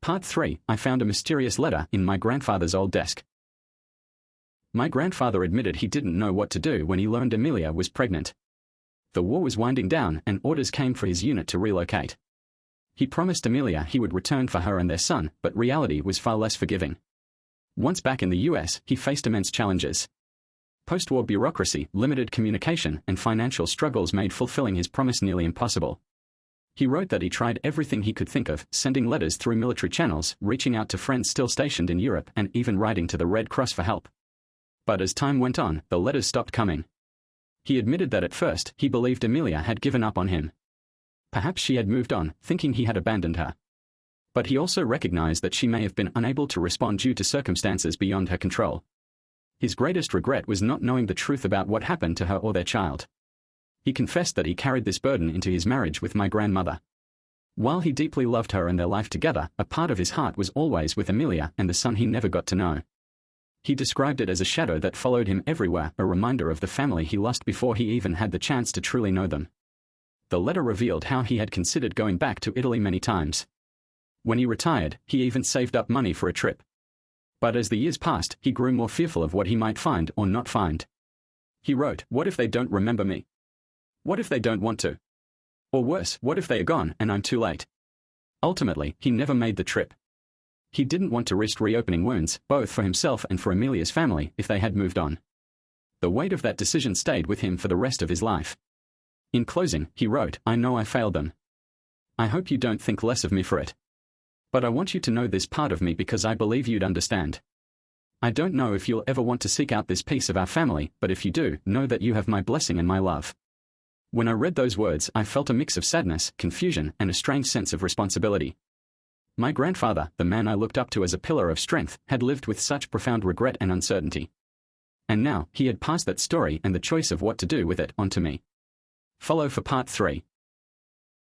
Part 3. I found a mysterious letter in my grandfather's old desk. My grandfather admitted he didn't know what to do when he learned Amelia was pregnant. The war was winding down and orders came for his unit to relocate. He promised Amelia he would return for her and their son, but reality was far less forgiving. Once back in the US, he faced immense challenges. Post-war bureaucracy, limited communication, and financial struggles made fulfilling his promise nearly impossible. He wrote that he tried everything he could think of, sending letters through military channels, reaching out to friends still stationed in Europe, and even writing to the Red Cross for help. But as time went on, the letters stopped coming. He admitted that at first, he believed Amelia had given up on him. Perhaps she had moved on, thinking he had abandoned her. But he also recognized that she may have been unable to respond due to circumstances beyond her control. His greatest regret was not knowing the truth about what happened to her or their child. He confessed that he carried this burden into his marriage with my grandmother. While he deeply loved her and their life together, a part of his heart was always with Amelia and the son he never got to know. He described it as a shadow that followed him everywhere, a reminder of the family he lost before he even had the chance to truly know them. The letter revealed how he had considered going back to Italy many times. When he retired, he even saved up money for a trip. But as the years passed, he grew more fearful of what he might find or not find. He wrote, "What if they don't remember me? What if they don't want to? Or worse, what if they are gone and I'm too late?" Ultimately, he never made the trip. He didn't want to risk reopening wounds, both for himself and for Amelia's family, if they had moved on. The weight of that decision stayed with him for the rest of his life. In closing, he wrote, "I know I failed them. I hope you don't think less of me for it. But I want you to know this part of me because I believe you'd understand. I don't know if you'll ever want to seek out this piece of our family, but if you do, know that you have my blessing and my love." When I read those words, I felt a mix of sadness, confusion, and a strange sense of responsibility. My grandfather, the man I looked up to as a pillar of strength, had lived with such profound regret and uncertainty. And now, he had passed that story and the choice of what to do with it onto me. Follow for Part 3.